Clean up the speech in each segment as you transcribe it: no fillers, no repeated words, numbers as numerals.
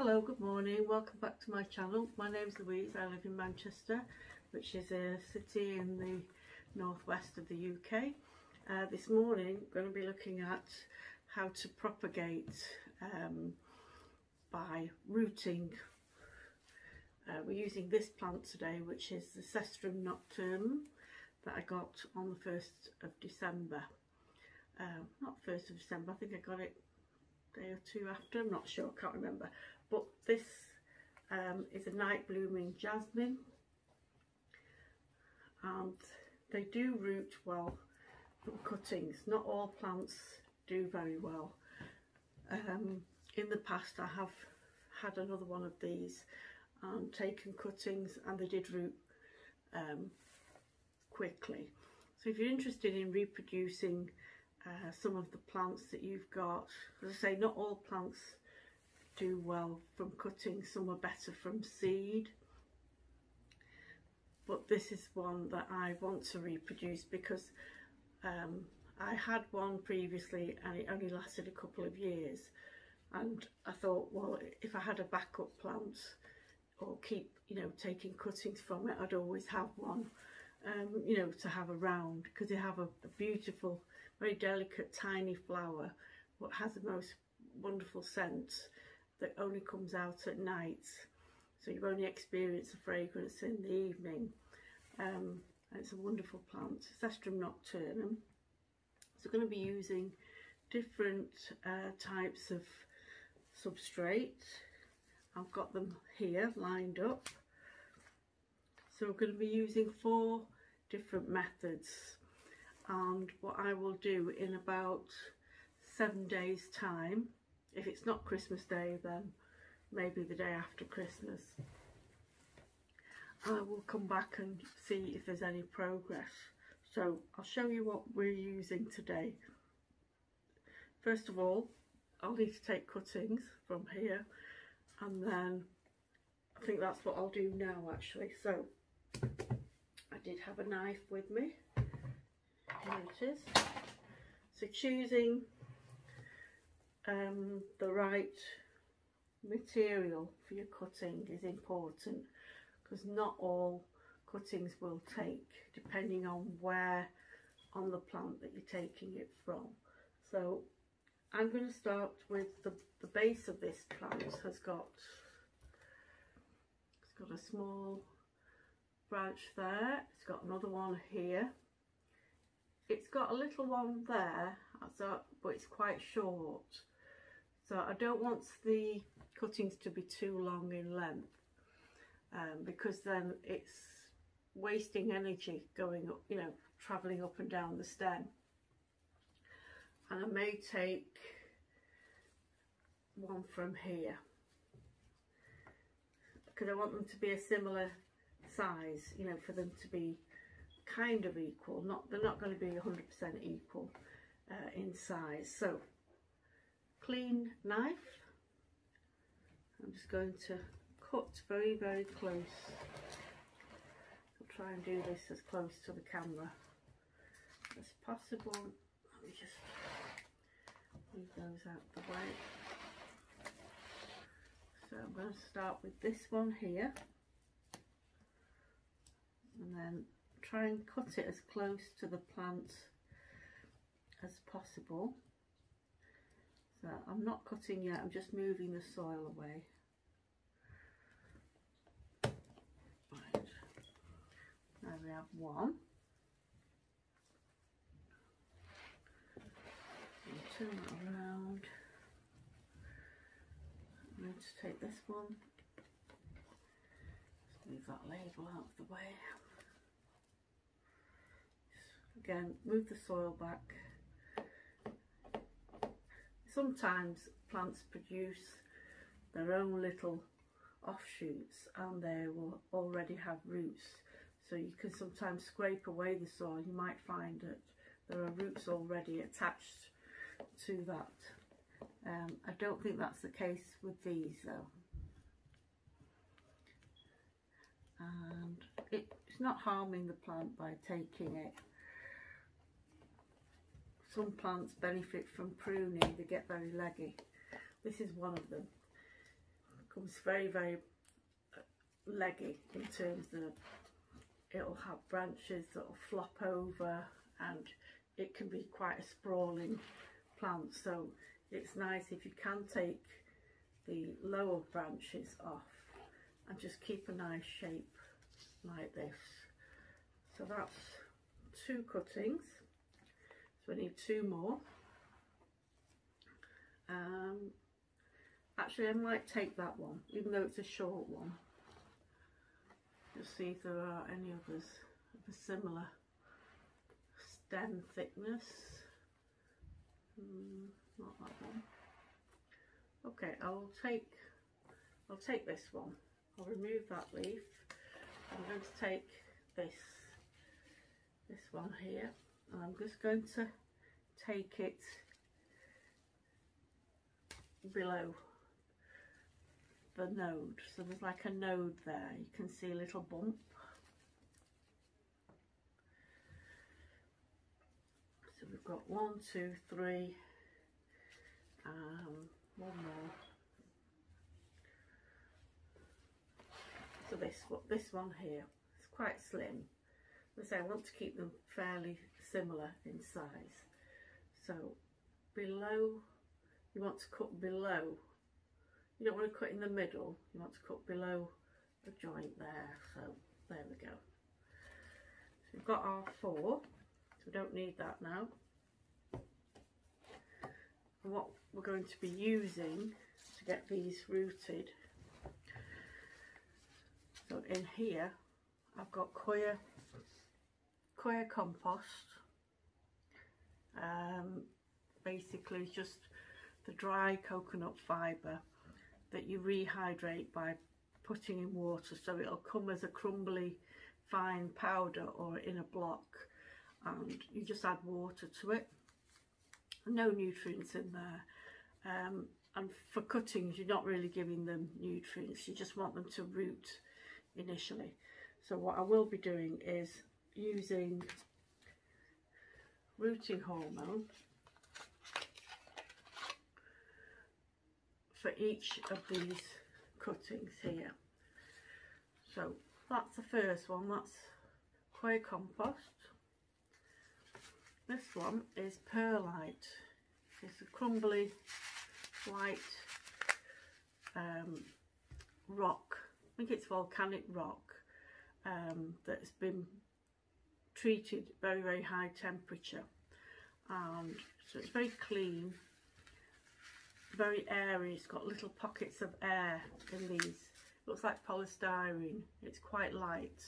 Hello, good morning, welcome back to my channel. My name is Louise. I live in Manchester, which is a city in the northwest of the UK. This morning I'm going to be looking at how to propagate by rooting. We're using this plant today, which is the Cestrum nocturnum that I got on the 1st of December. Not 1st of December, I think I got it a day or two after, I'm not sure, can't remember. But this is a night blooming jasmine, and they do root well from cuttings. Not all plants do very well. In the past I have had another one of these and taken cuttings, and they did root quickly. So if you're interested in reproducing some of the plants that you've got, as I say, not all plants do well from cutting, some are better from seed, but this is one that I want to reproduce because I had one previously and it only lasted a couple of years, and I thought, well, if I had a backup plant or keep taking cuttings from it, I'd always have one to have around, because they have a beautiful, very delicate tiny flower but has the most wonderful scent that only comes out at night, so you only experience the fragrance in the evening. And it's a wonderful plant, Cestrum nocturnum. So we're going to be using different types of substrate. I've got them here lined up. So we're going to be using 4 different methods, and what I will do in about 7 days time, if it's not Christmas Day, then maybe the day after Christmas, I will come back and see if there's any progress. So I'll show you what we're using today. First of all, I'll need to take cuttings from here, and then I think that's what I'll do now actually. So I did have a knife with me, here it is. So choosing the right material for your cutting is important, because not all cuttings will take, depending on where on the plant that you're taking it from. So I'm going to start with the base of this plant. It's got a small branch there, it's got another one here, it's got a little one there, but it's quite short. So I don't want the cuttings to be too long in length, because then it's wasting energy going up, travelling up and down the stem. And I may take one from here, because I want them to be a similar size, for them to be kind of equal. They're not going to be 100% equal in size. So clean knife, I'm just going to cut very, very close. I'll try and do this as close to the camera as possible. Let me just move those out of the way. So I'm going to start with this one here, and then try and cut it as close to the plant as possible. So I'm not cutting yet, I'm just moving the soil away. Right, now we have one. And turn it around. I'm going to take this one. Just move that label out of the way. Just, again, move the soil back. Sometimes plants produce their own little offshoots, and they will already have roots, so you can sometimes scrape away the soil. You might find that there are roots already attached to that. I don't think that's the case with these though, and it's not harming the plant by taking it. Some plants benefit from pruning, they get very leggy. This is one of them. Comes very, very leggy in terms of it'll have branches that will flop over, and it can be quite a sprawling plant. So it's nice if you can take the lower branches off and just keep a nice shape like this. So that's 2 cuttings, so we need 2 more. Actually, I might take that one, even though it's a short one. Just see if there are any others of a similar stem thickness. Not that one. Okay, I'll take this one. I'll remove that leaf. I'm going to take this one here, and I'm just going to take it below the node. So there's like a node there, you can see a little bump. So we've got 1, 2, 3, one more. So this one here, it's quite slim. As I say, I want to keep them fairly similar in size. So below, you want to cut below. You don't want to cut in the middle, you want to cut below the joint there. So there we go. So we've got our 4, so we don't need that now. And what we're going to be using to get these rooted, so in here I've got coir compost. Basically just the dry coconut fibre that you rehydrate by putting in water, so it'll come as a crumbly fine powder or in a block, and you just add water to it. No nutrients in there, and for cuttings you're not really giving them nutrients, you just want them to root initially. So what I will be doing is using rooting hormone for each of these cuttings here. So that's the first one, that's coir compost. This one is perlite. It's a crumbly white rock. I think it's volcanic rock that's been treated very, very high temperature, and so it's very clean, very airy. It's got little pockets of air in these. Looks like polystyrene. It's quite light,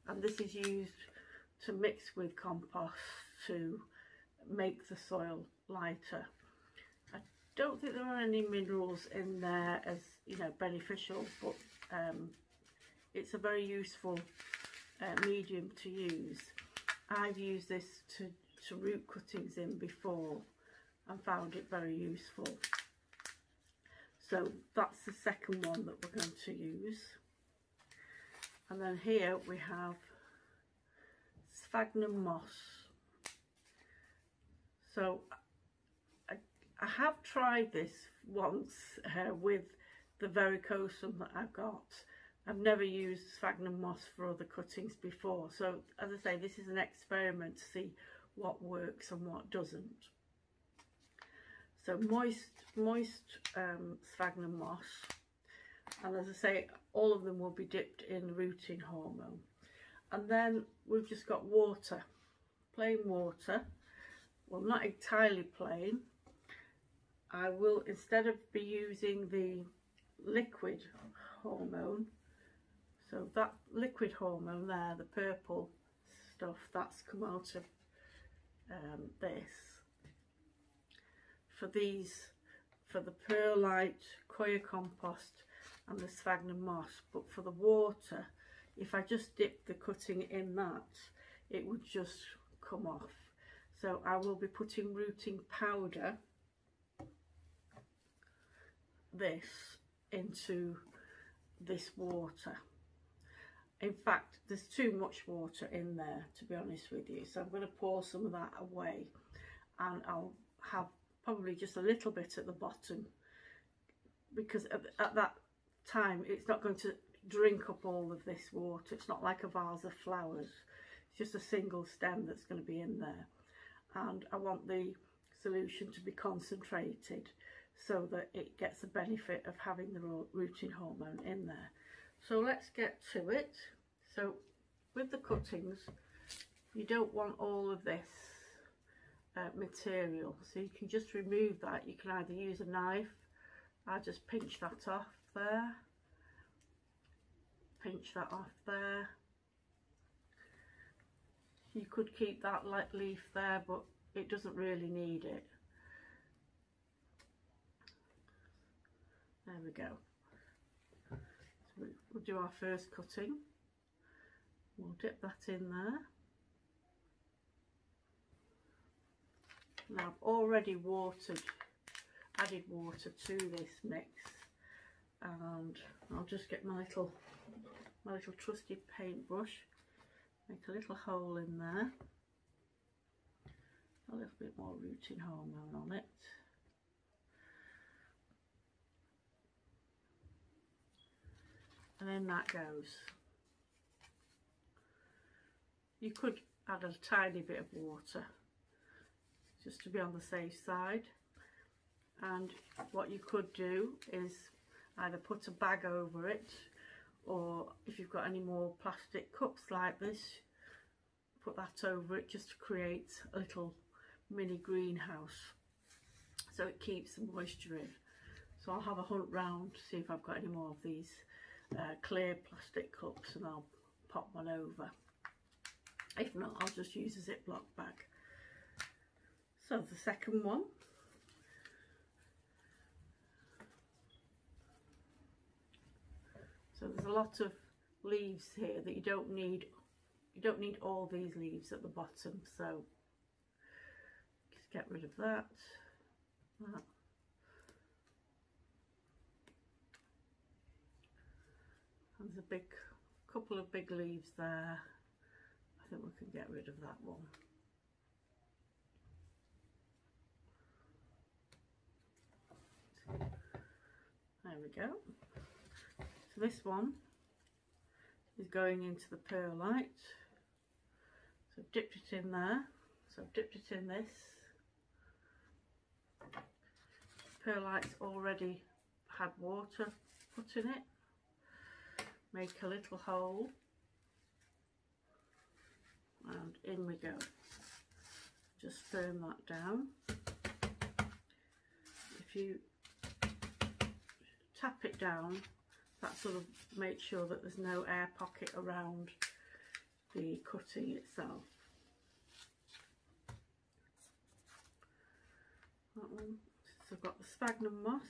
and this is used to mix with compost to make the soil lighter. I don't think there are any minerals in there as, you know, beneficial, but it's a very useful medium to use. I've used this to root cuttings in before and found it very useful. So that's the second one that we're going to use. And then here we have sphagnum moss. So I have tried this once with the verrucosum that I've got. I've never used sphagnum moss for other cuttings before. So as I say, this is an experiment to see what works and what doesn't. So moist sphagnum moss, and as I say, all of them will be dipped in rooting hormone. And then we've just got water, plain water. Well, not entirely plain. I will, instead of be using the liquid hormone, so that liquid hormone there, the purple stuff, that's come out of this. For the perlite, coir compost and the sphagnum moss, but for the water, if I just dip the cutting in that, it would just come off. So I will be putting rooting powder, this, into this water. In fact, there's too much water in there, to be honest with you, so I'm going to pour some of that away, and I'll have probably just a little bit at the bottom, because at that time it's not going to drink up all of this water. It's not like a vase of flowers, it's just a single stem that's going to be in there, and I want the solution to be concentrated so that it gets the benefit of having the rooting hormone in there. So let's get to it. So with the cuttings, you don't want all of this material, so you can just remove that. You can either use a knife. I just pinch that off there, pinch that off there. You could keep that leaf there, but it doesn't really need it. There we go. So we'll do our first cutting. We'll dip that in there. Now I've already added water to this mix, and I'll just get my little trusty paintbrush, make a little hole in there, a little bit more rooting hormone on it. And in that goes. You could add a tiny bit of water just to be on the safe side, and what you could do is either put a bag over it, or if you've got any more plastic cups like this, put that over it just to create a little mini greenhouse so it keeps the moisture in. So I'll have a hunt round to see if I've got any more of these clear plastic cups, and I'll pop one over. If not, I'll just use a Ziploc bag. So the second one. So there's a lot of leaves here that you don't need all these leaves at the bottom, so just get rid of that. There's a couple of big leaves there. I think we can get rid of that one. There we go. So this one is going into the perlite. So I've dipped it in there. So I've dipped it in this. Perlite's already had water put in it. Make a little hole, and in we go. Just firm that down. If you tap it down, that sort of makes sure that there's no air pocket around the cutting itself. That one. So I've got the sphagnum moss.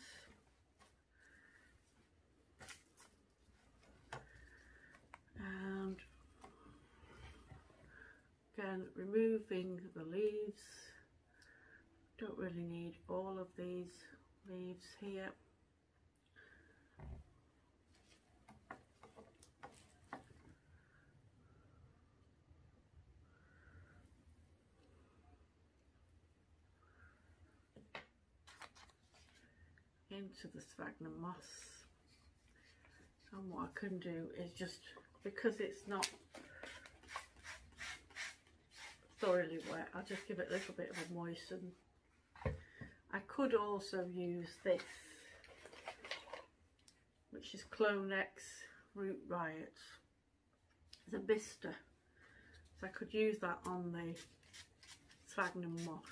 And again, removing the leaves. Don't really need all of these leaves here. Into the sphagnum moss. And what I can do is just, because it's not thoroughly wet, I'll just give it a little bit of a moisten. I could also use this, which is Clonex Root Riot. It's a Vista, so I could use that on the sphagnum moss.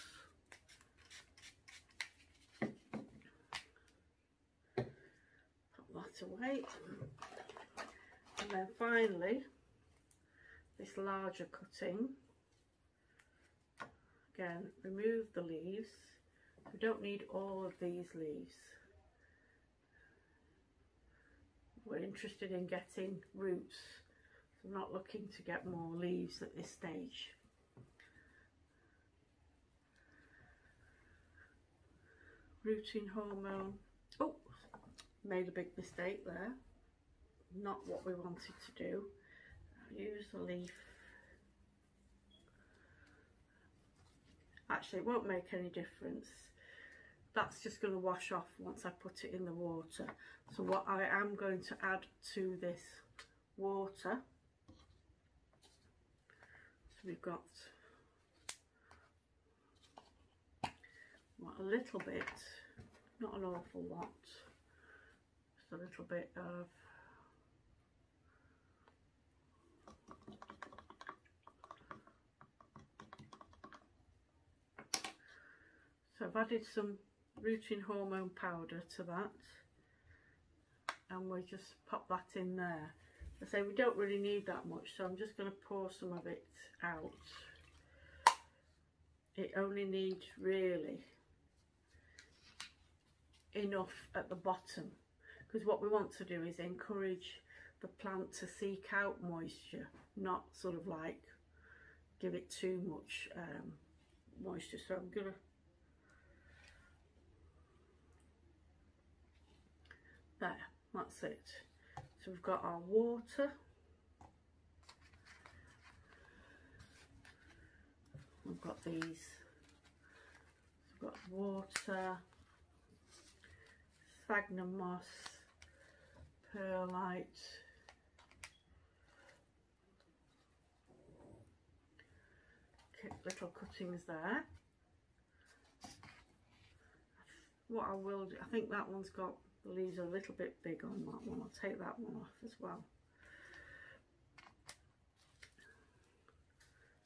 Put that away. And then finally, this larger cutting. Again, remove the leaves. We don't need all of these leaves. We're interested in getting roots. So I'm not looking to get more leaves at this stage. Rooting hormone. Oh, made a big mistake there. Not what we wanted to do. I'll use the leaf. Actually, it won't make any difference. that's just going to wash off once I put it in the water. So what I am going to add to this water, so we've got a little bit, not an awful lot, just a little bit of so I've added some rooting hormone powder to that, and we just pop that in there. I say we don't really need that much, so I'm just going to pour some of it out. It only needs really enough at the bottom, because what we want to do is encourage the plant to seek out moisture, not sort of like give it too much moisture. So I'm gonna there, that's it. So we've got our water, we've got these, we've got water, sphagnum moss, perlite, little cuttings there. What I will do, I think that one's got, the leaves are a little bit big on that one. I'll take that one off as well.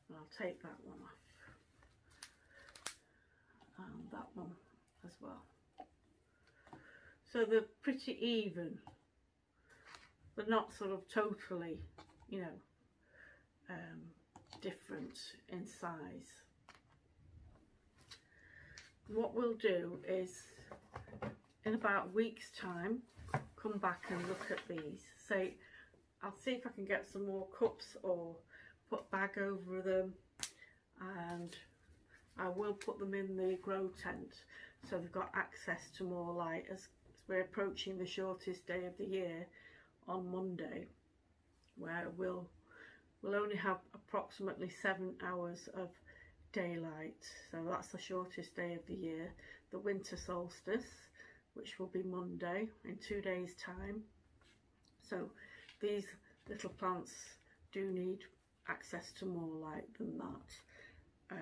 And I'll take that one off. And that one as well. So they're pretty even. They're not sort of totally, you know, different in size. What we'll do is, in about a week's time, come back and look at these. Say, I'll see if I can get some more cups or put a bag over them, and I will put them in the grow tent so they've got access to more light as we're approaching the shortest day of the year on Monday, where we'll only have approximately 7 hours of daylight. So that's the shortest day of the year, the winter solstice, which will be Monday in 2 days' time. So these little plants do need access to more light than that.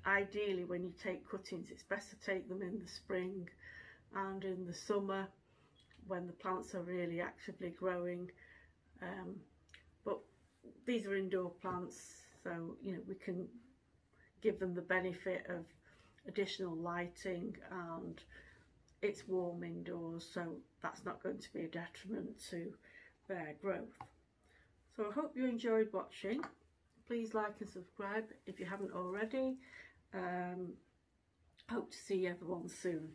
Ideally, when you take cuttings, it's best to take them in the spring and in the summer when the plants are really actively growing. But these are indoor plants, so you know we can give them the benefit of additional lighting, and it's warm indoors, so that's not going to be a detriment to their growth. So I hope you enjoyed watching. Please like and subscribe if you haven't already. Hope to see everyone soon.